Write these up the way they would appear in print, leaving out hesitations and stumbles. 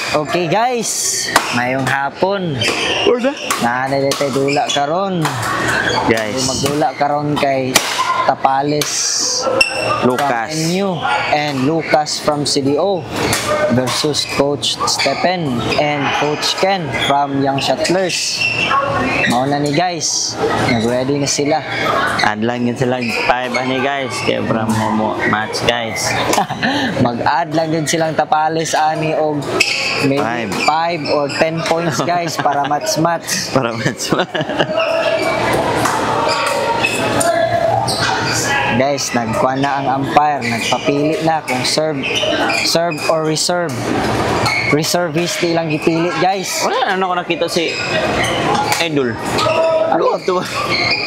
Okay guys, mayong hapon. Naanay tayo dula karon. Guys, Magdula karon kay Tapales Lucas from NU and Lucas from CDO versus Coach Stephen and Coach Ken from Young Shuttlers. Mauna ni guys, nag-ready na sila. add lang yun sila 5 ani guys kaya from Momo match guys. Mag-add lang din silang Tapales ani og maybe 5 or 10 points guys para match-match. Para match. Guys, nagkuha na ang umpire, nagpapili na kung serve or reserve. Reservist ilang gipili guys. Wala na ako nakita si Idol. Ano to?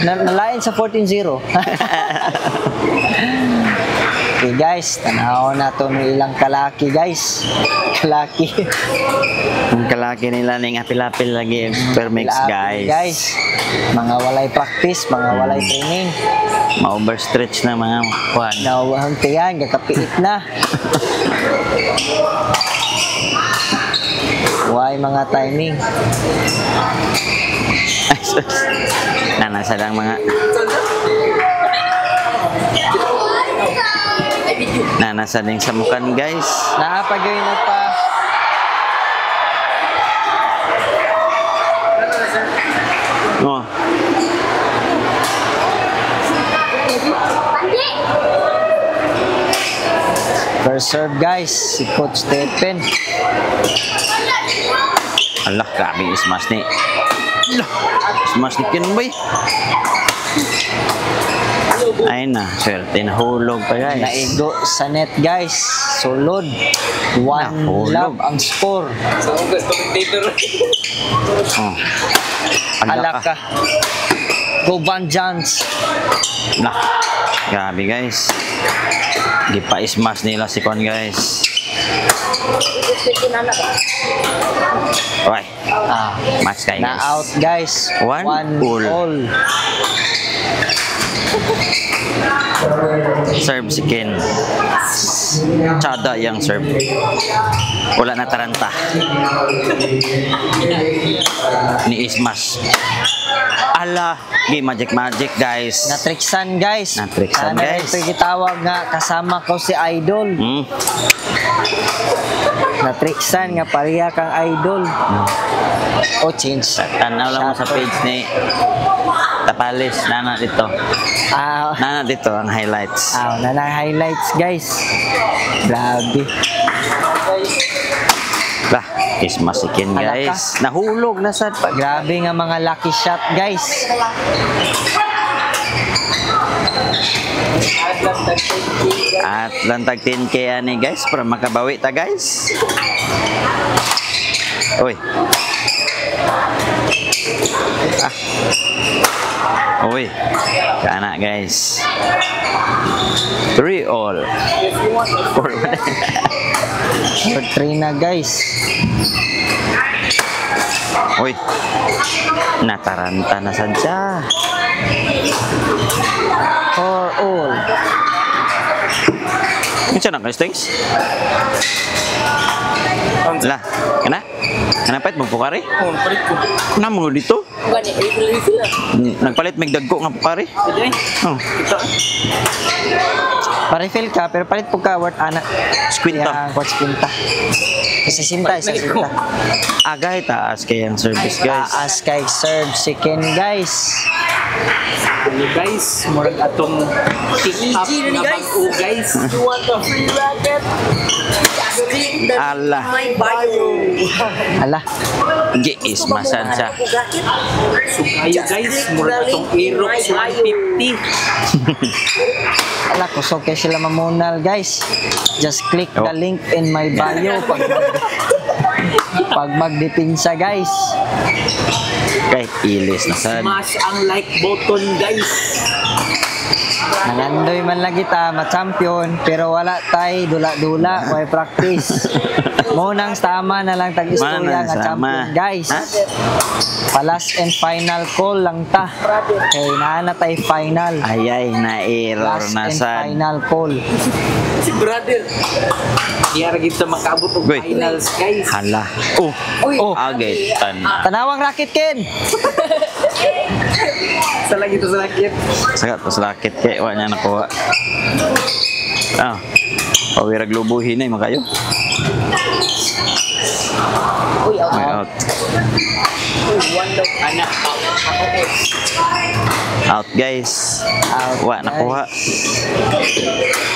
Nalain sa 14-0. Okay guys, tanaw na to ng ilang kalaki guys. Kalaki. Ang kalaki nila ning apil-apil lagi per mix guys. Guys, mga walay practice, mga walay training. Ma-overstretch na mga kwan. Nawahang tiyan, gakapiit na. Why mga timing? Nanasa lang mga nanasa din sa mukan guys. Nakapagay na pa. Oh. First serve guys, si Coach Stephen. Allah, grabe smash ni. Smash ni Ken boy. Ay na, swerte nahulog pa guys. Naigo sa net guys. Sulod. 1 love ang score. Oh. Alaka. Go Banjans. Nah, grabe guys. Di pa smash nila si Kon guys. Oy. Match kayo Na guys. out guys. 1 all. Serve si Ken. Tsada yung serve. Wala na taranta. Ni smash. Ala, magic guys. Natriksan guys. Natriksan guys. Sana ito gitawag nga kasama ko si Idol. Natriksan nga pareha kang Idol. O change. Tanaw lang mo sa page ni Tapales. Nana dito. Nana dito ang highlights. Nana highlights guys. Grabe. Lah, smash si Ken guys. Nahulog na sad pa. Grabe nga mga lucky shot guys. At lantag 10k ani guys para makabawi ta guys. Uy. Uy. Kana guys. 3 all. 3 na guys. Uy. Nataranta na sadya. 4 all. Ano na guys, thanks? Lah, kana pait mo pukari? Palit ko. Kuna mo dito? Refill. Nagpalit mig dagko nga pukari? Oh. Pa-refill ka, pero palit po ka worth ana. Squinta. Quartz quinta. Isa sinta. Agay taas kay ang service guys. Taas kay serve si Ken guys. Ano guys, murag atong pick up na bag-o guys. You want a free racket? Allah. My bio. Ala. Is masan siya. So kayo guys, murag atong Aerox 150. Ala, kusog kay sila mamunal guys. Just click the link in my bio pag magdipinsa guys. Kahit ilis na sad. Smash ang like button guys. Nangandoy man lang kita, ma-champion, pero wala tay dula-dula, may practice. Munang tama na lang tag-istorya nga champion guys. Last and final call lang ta. Kay naana tay final. Ayay, na-error Last na and sad. final call. Si brother. Di ara gito makaabot og Goy. finals guys. Hala. Oh. Agay. Tanawang racket, Ken. Sa lagi to sa lakit. Sagat pa sa lakit kay wa niya nakuha. Pawirag lubuhin na yung mga kayo. Uy, out. May out. Anak. Out guys. Out, Wa nakuha.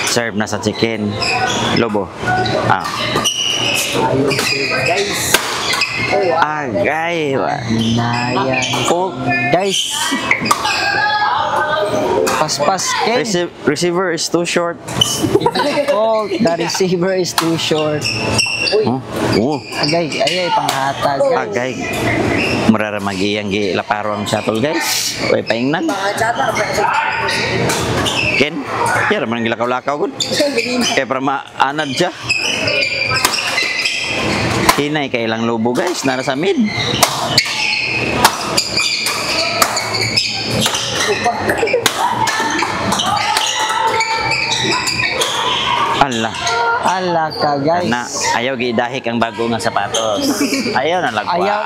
Serve na sa chicken. Lobo. Guys. Agay. Nayan. Oh, Guys. Paspas, Ken. receiver is too short. Oh, the receiver is too short. Agay, panghatag. Agay. Murara mag-iyang gilaparo ang shuttle guys. Uy, paingnan. Ken, kaya naman gilakaw-lakaw ko. Kaya para maanad siya. Hinay kay ilang lobo guys, nara sa mid. Allah. Ala ka, guys. Na, ayaw gidahik ang bago nga sapatos. Ayaw na lagwa.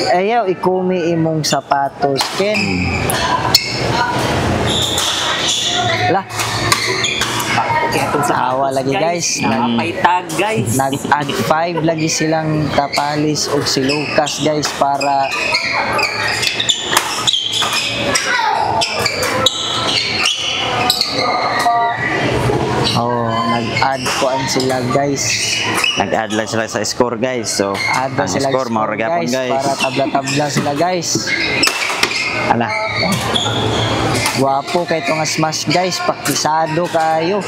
Ayaw i-comment imong sapatos, Ken. Lah. Awa lagi guys. Nakapaitag guys. Nag-add 5 lagi silang Tapalis o si Lucas guys para nag-add koan sila guys. Nag-add lang sila sa score guys. So, Add ang sila score mauragapon guys. para tabla-tabla sila guys. Ala. Guwapo kay itong smash guys. Pakisado kayo.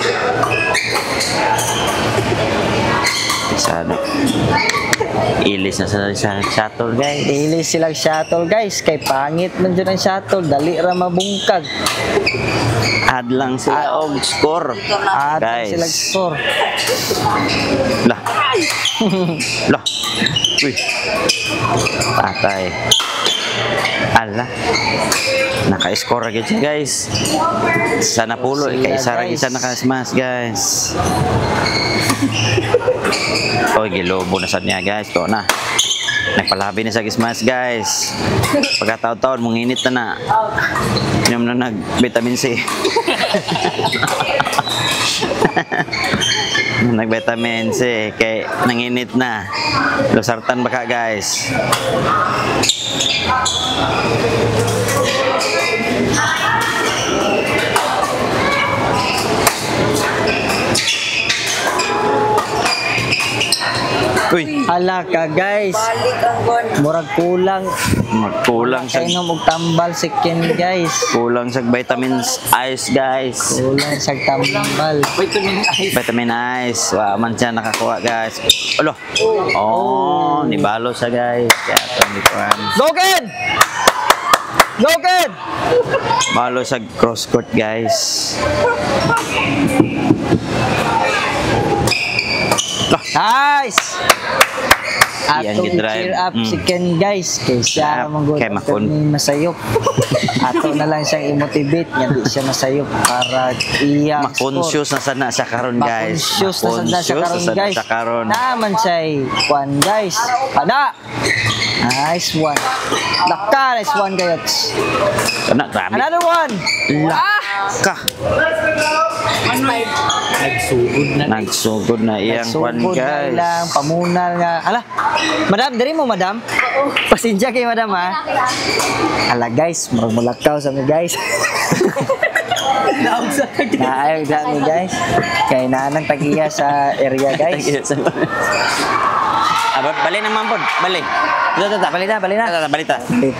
Pisado. Ilis na sa shuttle guys. Ilis silang shuttle guys. Kay pangit man dyan ang shuttle. Dali ra mabungkag. Add lang sila og score. Add guys. silang score. Lah. Lah. Uy. Patay. Ala. Naka-score agad siya guys. Sana pulo. Kaya isa rin isa naka-smash guys. Oy, gilobo na sad niya guys. Ito na. Nagpalabi na sa smash guys. Pagkataon-taon, munginit na na. Inom na nag-vitamin C. Nag-vitamin C. Kaya nanginit na. Lusartan baka guys. Uy, Hala ka guys. Murag kulang. kulang sa Kainom og tambal si Ken guys. kulang sa vitamins ice guys. Kulang sa tambal. Vitamin ice. Vitamin ice. Wa man siya nakakuha guys. Alo. Oh, nibalo siya guys. Kaya ito hindi ko Go Ken! Go Ken! Balo sa cross court guys. Nice! Yan, Atong gidrive. cheer up si Ken guys. Kay siya Kay Makon. masayop. Ato na lang siyang i-motivate nga di siya masayop para iya Ma-conscious na sana siya karon guys. Ma-conscious na sana siya karon Ma-conscious na guys. siya karon. Naman siya kwan guys. Ada! Nice one. Laka, nice one guys. Kana grabe. Another one! Ka. Nagsugod na. Nagsugod na iyang kwan Nagsugod na guys. ilang pamunal nga. Ala, madam, diri mo madam? Pasensya kay madam ha. Ala guys, murag mulakaw sa mi guys. Naog sa Naayog sa mi guys. Kay naanang tagiya sa area guys. Bali naman po. Bali. Bali na. Balita. Bali.